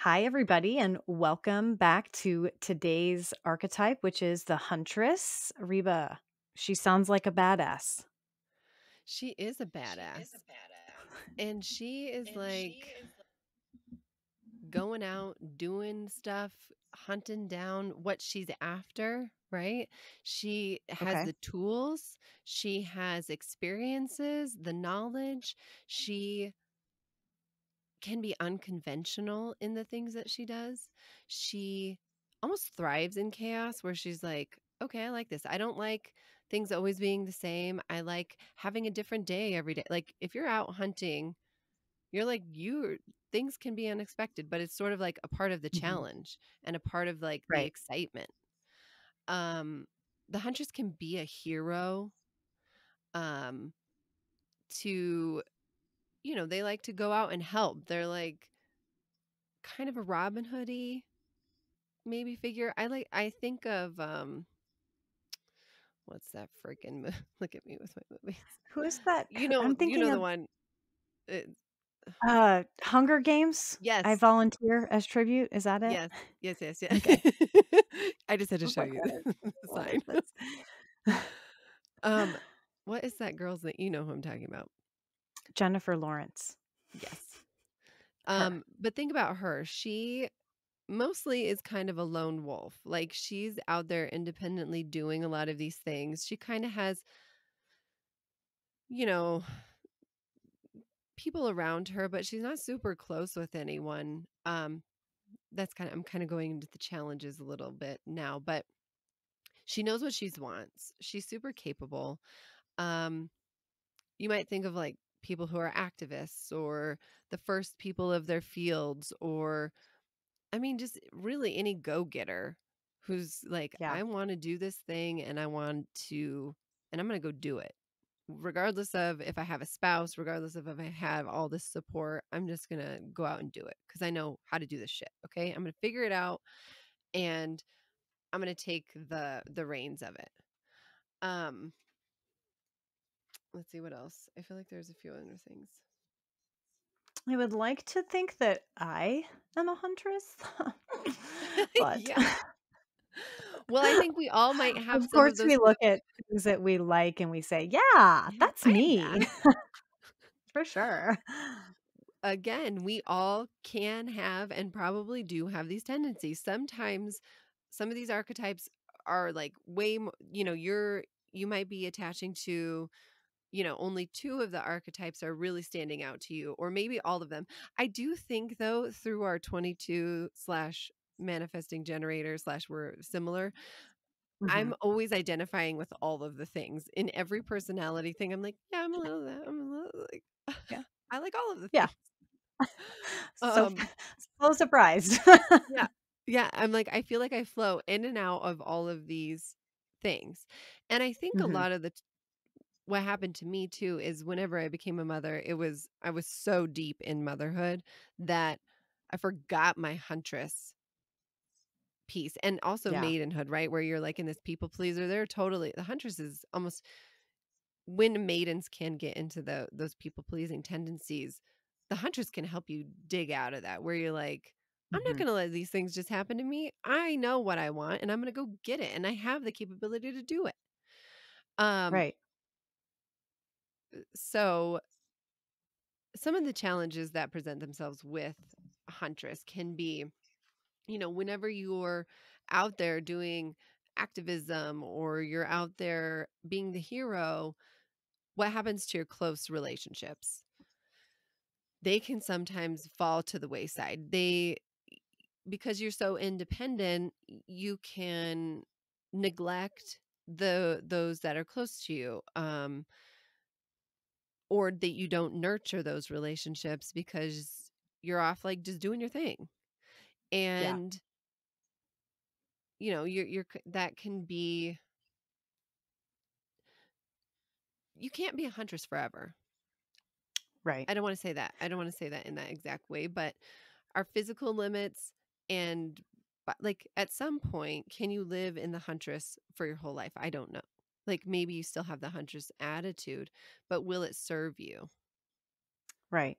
Hi, everybody, and welcome back to today's archetype, which is the Huntress. Reba, she sounds like a badass. She is a badass. And she is like going out, doing stuff, hunting down what she's after, right? She has Okay. the tools, she has experiences, the knowledge. She can be unconventional in the things that she does. She almost thrives in chaos where she's like, okay, I like this. I don't like things always being the same. I like having a different day every day. Like if you're out hunting, you're like you things can be unexpected, but it's sort of like a part of the Hmm. challenge and a part of like the Right. excitement. Um the Huntress can be a hero um to they like to go out and help. They're like kind of a Robin Hoodie maybe figure. I think of what's that freaking look at me with my movies. Who is that? I'm You thinking know the of one. Uh, Hunger Games. I yes. volunteer as tribute. Is that it? Yes. Yes, yes, Okay. yes. I just had to I was show like, you the what is sign. this? Um, what is that girl's name? You know who I'm talking about. Jennifer Lawrence. Yes. Her. But think about her. She mostly is kind of a lone wolf. Like she's out there independently doing a lot of these things. She kind of has, you know, people around her, but she's not super close with anyone. I'm kind of going into the challenges a little bit now, but she knows what she wants. She's super capable. Um, you might think of like people who are activists or the first people of their fields, or I mean, just really any go getter who's like, Yeah. I want to do this thing and and I'm going to go do it. Regardless of if I have a spouse, regardless of if I have all this support, I'm just going to go out and do it because I know how to do this shit. Okay. I'm going to figure it out and I'm going to take the reins of it. Um, let's see what else. I feel like there's a few other things. I would like to think that I am a huntress, but Yeah. Well, I think we all might have of some course, of those we things. look at things that we like and we say, "Yeah, Yeah, that's I am me." that. For sure. Again, we all can have and probably do have these tendencies. Sometimes some of these archetypes are like way more, you might be attaching to, only two of the archetypes are really standing out to you, or maybe all of them. I do think though, through our 22 slash manifesting generator slash we're similar, I'm Mhm. always identifying with all of the things in every personality thing. I'm like, yeah, I'm a little of that. I'm a little like, Yeah. I like all of the Yeah. things. So Um, so surprised. yeah. Yeah. I'm like, I feel like I flow in and out of all of these things. And I think a Mhm. lot of what happened to me too is whenever I became a mother, I was so deep in motherhood that I forgot my huntress piece and also Yeah. maidenhood, right? Where you're like in this people pleaser. The huntress is almost when maidens can get into those people pleasing tendencies, the huntress can help you dig out of that where you're like, I'm not Mhm. going to let these things just happen to me. I know what I want and I'm going to go get it and I have the capability to do it. Um Right. so some of the challenges that present themselves with a huntress can be, whenever you're out there doing activism or you're out there being the hero, what happens to your close relationships? They can sometimes fall to the wayside. Because you're so independent, you can neglect those that are close to you, or that you don't nurture those relationships because you're off like just doing your thing. Yeah. And that can be, you can't be a huntress forever. Right. I don't want to say that. I don't want to say that in that exact way, but our physical limits and but like at some point, can you live in the huntress for your whole life? I don't know. Like maybe you still have the huntress attitude, but will it serve you? Right.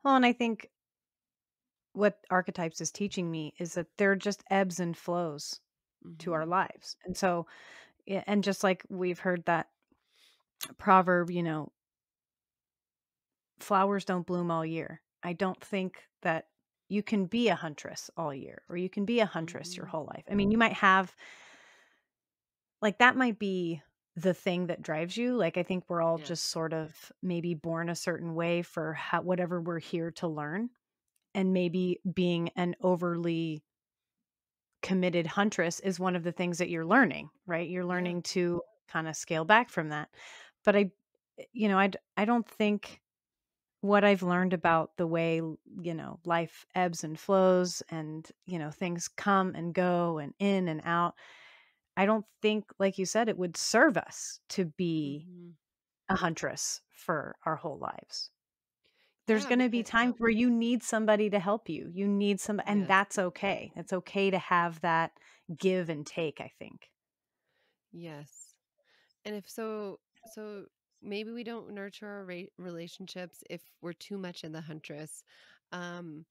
Well, and I think what archetypes is teaching me is that there are just ebbs and flows to our Mhm. lives. And so, yeah, and just like we've heard that proverb, flowers don't bloom all year. I don't think that you can be a huntress all year or you can be a huntress your Mhm. whole life. I mean, you might have like that might be the thing that drives you. Like I think we're all Yeah. just sort of maybe born a certain way for whatever we're here to learn. And maybe being an overly committed huntress is one of the things that you're learning, right? You're Yeah. learning to kind of scale back from that. But I don't think what I've learned about the way, life ebbs and flows and, things come and go and in and out. I don't think, like you said, it would serve us to be Mhm. a huntress for our whole lives. There's Yeah, gonna be because times where you need somebody to help you. You need some and yes. that's okay. It's okay to have that give and take, I think. Yes. And if so maybe we don't nurture our relationships if we're too much in the huntress. Um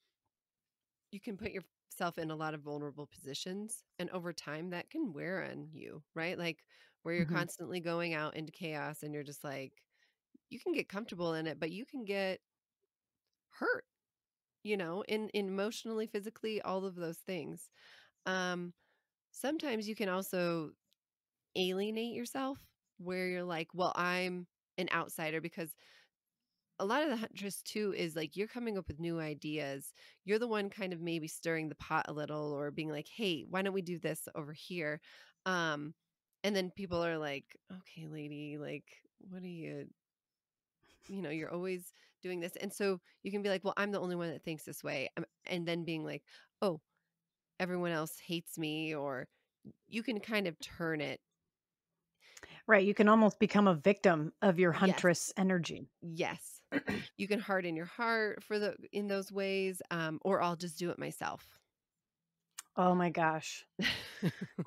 you can put yourself in a lot of vulnerable positions, and over time that can wear on you, right? Like where you're Mhm. constantly going out into chaos and you're just like you can get comfortable in it, but you can get hurt, in emotionally, physically, all of those things. Um Sometimes you can also alienate yourself where you're like, well, I'm an outsider because a lot of the huntress too is like you're coming up with new ideas. You're the one kind of maybe stirring the pot a little or being like, hey, why don't we do this over here? Um, and then people are like, okay, lady, like, what are you, you're always doing this. And so you can be like, well, I'm the only one that thinks this way. And then being like, oh, everyone else hates me, or you can kind of turn it. Right, you can almost become a victim of your Yes. huntress energy. Yes. You can harden your heart for the in those ways, or I'll just do it myself. Oh my gosh.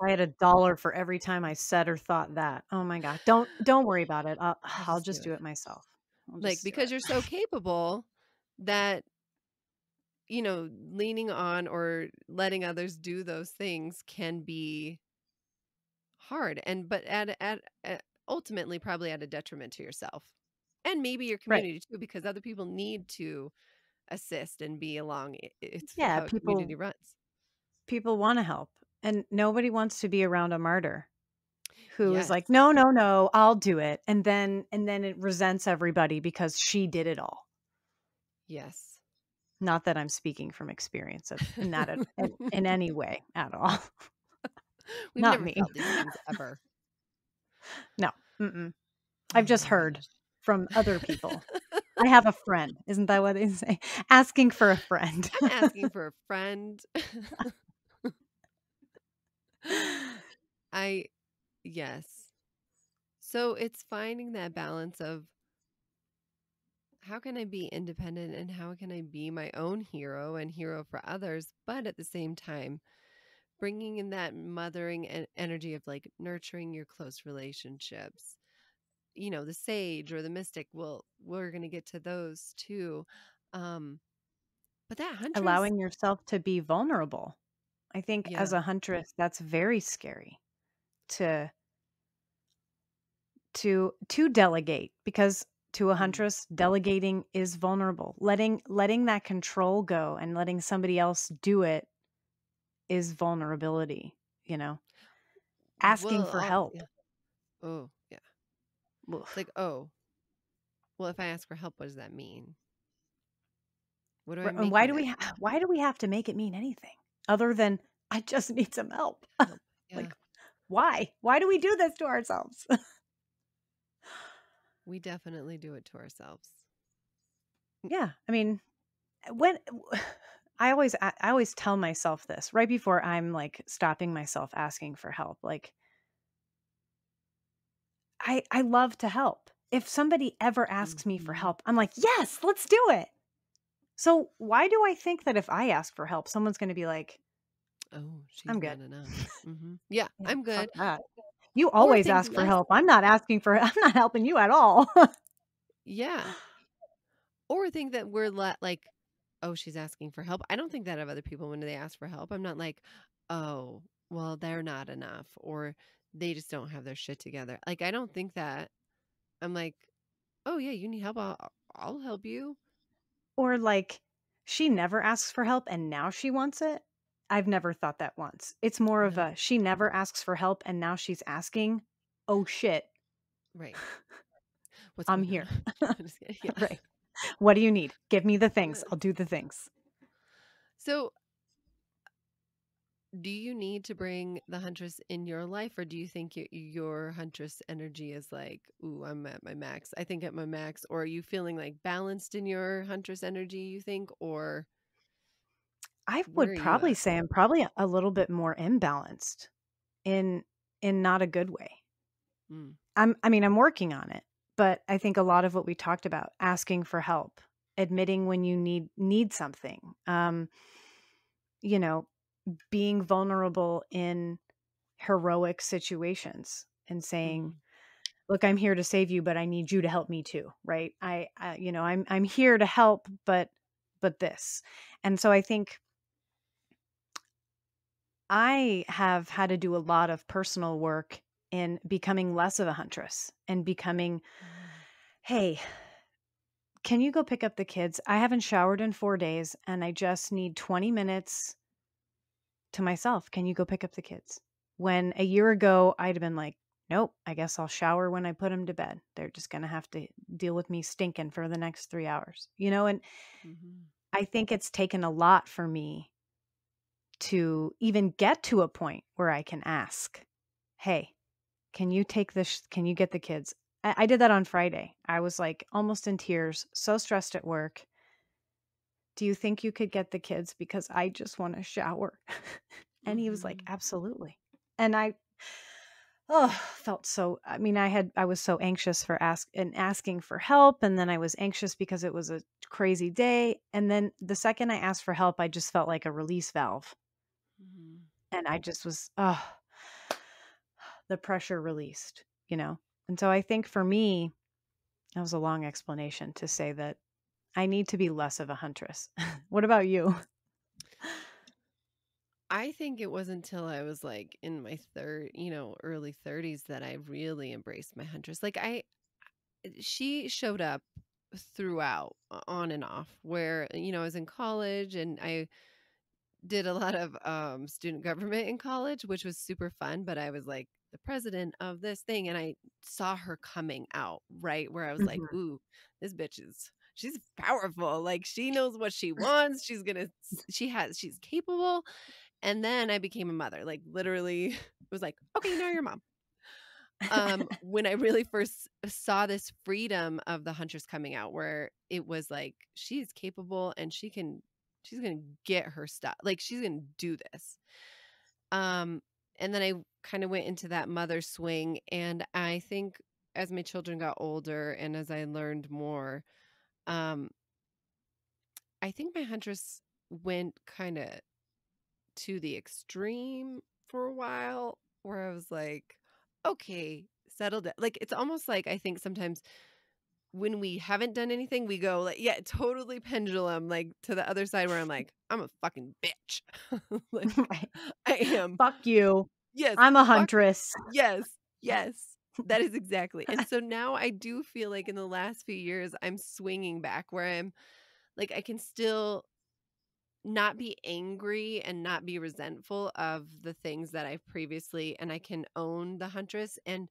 I had $1 for every time I said or thought that. Oh my god. Don't worry about it. I'll I'll I'll just do just it. do it myself. I'll Like, just do because it. you're so capable that, leaning on or letting others do those things can be hard and but at ultimately probably at a detriment to yourself. And maybe your Right. community too, because other people need to assist and be along. It's Yeah, how a community people runs. people wanna help, and nobody wants to be around a martyr who is like, Yes. "No, no, no, I'll do it," and then it resents everybody because she did it all. Yes. Not that I'm speaking from experience of in that in any way at all. We've Not never me. felt these things ever. No, mm-mm. I've Oh just my heard gosh. from other people. I have a friend, isn't that what they say? Asking for a friend. I'm asking for a friend. I yes. So it's finding that balance of how can I be independent and how can I be my own hero and hero for others, but at the same time bringing in that mothering energy of like nurturing your close relationships. The sage or the mystic, well, we're going to get to those too. Um but that huntress, Allowing yourself to be vulnerable. I think yeah. as a huntress, that's very scary to to delegate because to a Mm. huntress, delegating is vulnerable. Letting that control go and letting somebody else do it is vulnerability, you know? Asking Well, for help. yeah. Oh, yeah. It's Oof. like, oh, well, if I ask for help, what does that mean? What do I And making that mean? why do we have to make it mean anything other than I just need some help? Help. Yeah, Like, why? Why do we do this to ourselves? we definitely do it to ourselves. Yeah, I mean, when I always tell myself this right before I'm like stopping myself asking for help. Like, I love to help. If somebody ever asks me for Mhm. help, I'm like, "Yes, let's do it." So, why do I think that if I ask for help, someone's going to be like, Oh, "I'm she's good." not enough. Yeah, Yeah, I'm fuck good. that. You Or always think ask for less. help. I'm not helping you at all. Yeah. Or think that we're like "Oh, she's asking for help." I don't think that of other people when they ask for help. I'm not like, "Oh, well, they're not enough," or "They just don't have their shit together." Like, I don't think that. I'm like, "Oh, yeah, you need help? I'll help you." Or like, she never asks for help and now she wants it? I've never thought that once. It's more of No. a she never asks for help and now she's asking, "Oh shit, Right. What's I'm going on? here." I'm just kidding. Yeah. Right. "What do you need? Give me the things. Yes. I'll do the things." So, do you need to bring the huntress in your life, or do you think your huntress energy is like, "Ooh, I'm at my max. I think at my max," or are you feeling like balanced in your huntress energy, you think, or I where would are you probably at? say I'm probably a little bit more imbalanced in not a good way. Mm, I mean, I'm working on it, but I think a lot of what we talked about, asking for help, admitting when you need something, you know, being vulnerable in heroic situations and saying, mhm, "Look, I'm here to save you, but I need you to help me too," right? I'm here to help, but this. And so I think I have had to do a lot of personal work in becoming less of a huntress and becoming, mhm, "Hey, can you go pick up the kids? I haven't showered in 4 days and I just need 20 minutes to myself. Can you go pick up the kids?" When a year ago, I'd have been like, "Nope, I guess I'll shower when I put them to bed. They're just gonna have to deal with me stinking for the next 3 hours." And mhm, I think it's taken a lot for me to even get to a point where I can ask, "Hey, can you take this can you get the kids?" I did that on Friday. I was, like, almost in tears, so stressed at work. "Do you think you could get the kids because I just wanna shower?" And he was like, mhm, "Absolutely." And felt so I was so anxious for asking for help, and then I was anxious because it was a crazy day, and then the second I asked for help, I just felt like a release valve, mhm. and I just was, the pressure released. And so I think for me, that was a long explanation to say that I need to be less of a huntress. What about you? I think it wasn't until I was like in my early 30s that I really embraced my huntress. Like she showed up throughout, on and off, where, I was in college and I did a lot of student government in college, which was super fun, but I was like the president of this thing and I saw her coming out, right? Where I was like, Mhm. "Ooh, this bitch is she's powerful. Like she knows what she wants. She's capable." And then I became a mother. Like literally it was like, "Okay, now you're a mom." When I really first saw this freedom of the huntress coming out, where it was like she's capable and she's gonna get her stuff, like she's gonna do this. um and then I kind of went into that mother swing, and I think as my children got older and as I learned more, um I think my huntress went kind of to the extreme for a while, where I was like, okay, settle down. Like, it's almost like I think sometimes when we haven't done anything, we go like, yeah, totally pendulum, like to the other side where I'm like, I'm a fucking bitch. Like, Right. I am. "Fuck you. Yes. I'm a Fuck. huntress." Yes. Yes. That is exactly. And so now I do feel like in the last few years, I'm swinging back where I'm like, I can still not be angry and not be resentful of the things that I've previously, and I can own the huntress and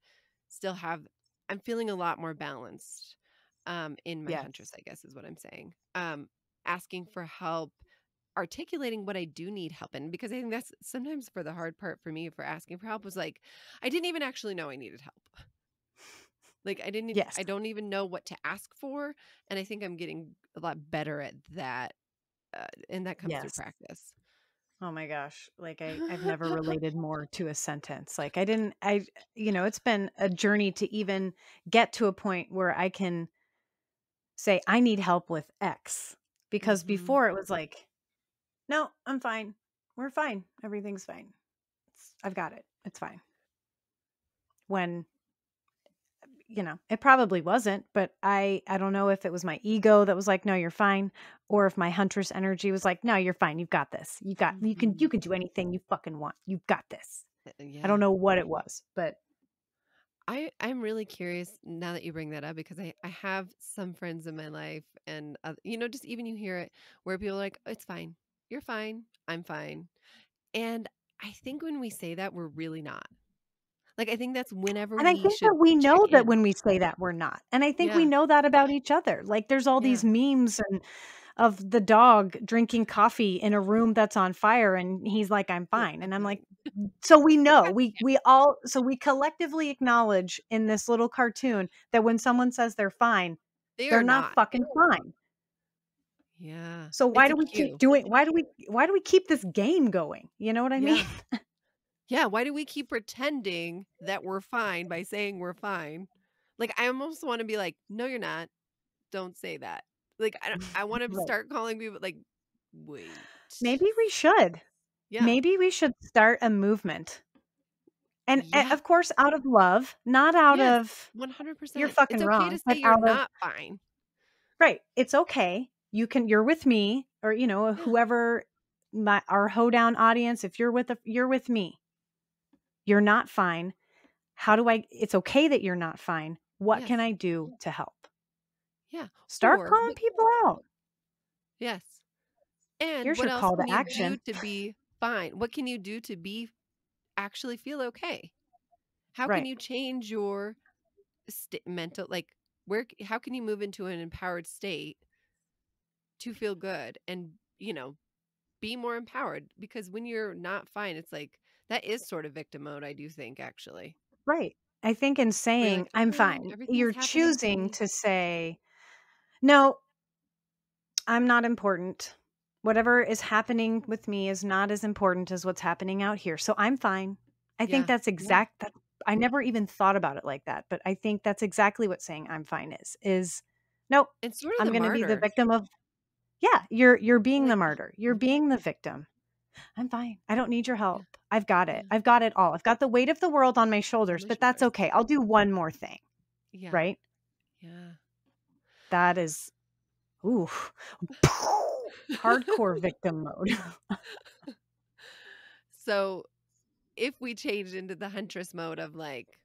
still have I'm feeling a lot more balanced in my huntress, Yes. I guess is what I'm saying. Asking for help, articulating what I do need help in, because I think that's sometimes for the hard part for me for asking for help was like I didn't even actually know I needed help. Like Yes. I don't even know what to ask for, and I think I'm getting a lot better at that, and that comes through Yes. practice. Oh my gosh. Like I've never related more to a sentence. Like I didn't it's been a journey to even get to a point where I can say I need help with X. Because Mhm. before it was like, "No, I'm fine. We're fine. Everything's fine. I've got it. It's fine." When it probably wasn't, but I don't know if it was my ego that was like, "No, you're fine," or if my huntress energy was like, "No, you're fine. You've got this. You Mhm. can do anything you fucking want. You've got this." I don't Yeah. know what it was, but I'm really curious now that you bring that up because I have some friends in my life and just even you hear it where people are like, "It's fine. You're fine. I'm fine." And I think when we say that, we're really not. Like, I think that's whenever and I we think that should we check know that in. when we say that we're not. And I think we Yeah. know that about each other. Like there's all Yeah. these memes and of the dog drinking coffee in a room that's on fire and he's like, "I'm Yeah, fine." I'm And I'm like, fine. so we know. Got you. We collectively acknowledge in this little cartoon that when someone says they're fine, They they're are not not. fucking fine. Yeah. So It's a cue. why do we keep this game going? You know what I mean? Yeah. Yeah, why do we keep pretending that we're fine by saying we're fine? Like, I almost wanna be like, "No, you're not. Don't say that." Like, I wanna Right. start calling people like, "Wait." Maybe we should. Yeah. Maybe we should start a movement. And Yeah. of course out of love, not out Yes. of you're 100%. fucking It's okay to wrong, say but you're out of not fine. right. It's okay. You're with me or Yeah. whoever my our hoedown audience, if you're with me. You're not fine. How do I it's okay that you're not fine. What can Yes. I do to help? Yeah. Start Or calling what people out. yes. And Here's what your else call can to you do action. to be fine? What can you do to be actually feel okay? How can Right. you change your mental like how can you move into an empowered state to feel good and, be more empowered? Because when you're not fine, it's like that is sort of victim mode, I do think actually. Right. I think in Where you're saying like, I'm "Fine, fine, everything's you're happening to choosing me." to say, no, I'm not important. Whatever is happening with me is not as important as what's happening out here. So I'm fine. I think Yeah. that's Yeah. exact that I never even thought about it like that, but I think that's exactly what saying I'm fine is nope, It's sort of I'm the going to be the martyr. victim of yeah, you're being the Like, martyr. You're being the victim. I'm fine. I don't need your yeah. help. I've got it. Yeah. I've got it all. I've got the weight of the world on my On shoulders, my but that's shoulders. okay. I'll do one more thing, Yeah. right? Yeah. That is ooh. Hardcore victim mode. So, if we change into the huntress mode of like,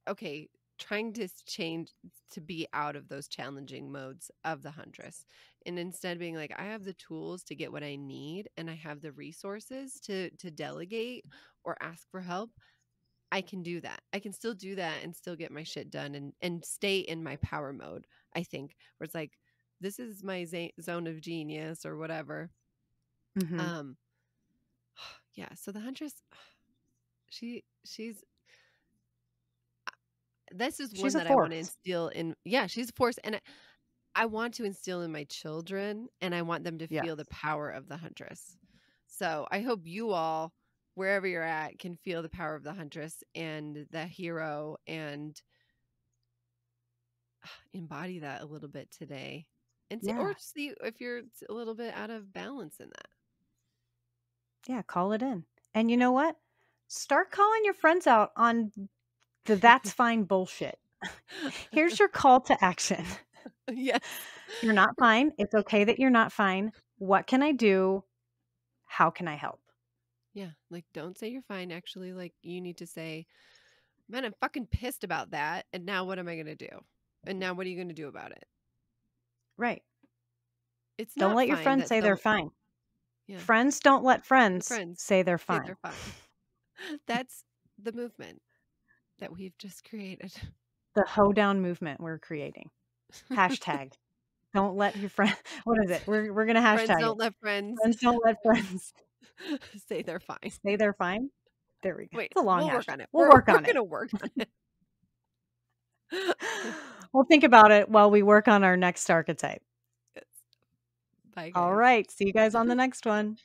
okay, trying to change to be out of those challenging modes of the huntress and instead being like I have the tools to get what I need and I have the resources to delegate or ask for help. I can do that. I can still do that and still get my shit done and stay in my power mode, I think, where it's like this is my zone of genius or whatever. Mhm. Um yeah, so the huntress she's this is She's one a that I want to force. instill in. Yeah, she's a force and I want to instill in my children and I want them to Yes. feel the power of the huntress. So, I hope you all wherever you're at can feel the power of the huntress and the hero and embody that a little bit today. And see or Yeah. see if you're a little bit out of balance in Yeah, call it in. And you know what? Start calling your friends out on the that. that's fine bullshit. Here's your call to action. Yes. You're not fine. It's okay that you're not fine. What can I do? How can I help? Yeah, like don't say you're fine. Actually, like you need to say, "Man, I'm fucking pissed about that. And now what am I going to do? And now what are you going to do about it?" Right. It's Don't not let your fine friends that say they're some fine. yeah, Friends don't let the friends friends say they're say fine. they're fine. That's the movement that we've just created. The hoedown movement we're creating. Hashtag. Don't let your friend what is it? We're gonna Friends hashtag it. don't let friends Friends don't let friends say they're fine. say they're fine. There we go. Wait, It's a long we'll work hashtag. on it. We'll We're work we're on it. gonna work on it. We'll think about it while we work on our next archetype. Yes. Bye, All guys. right. See you guys on the next one.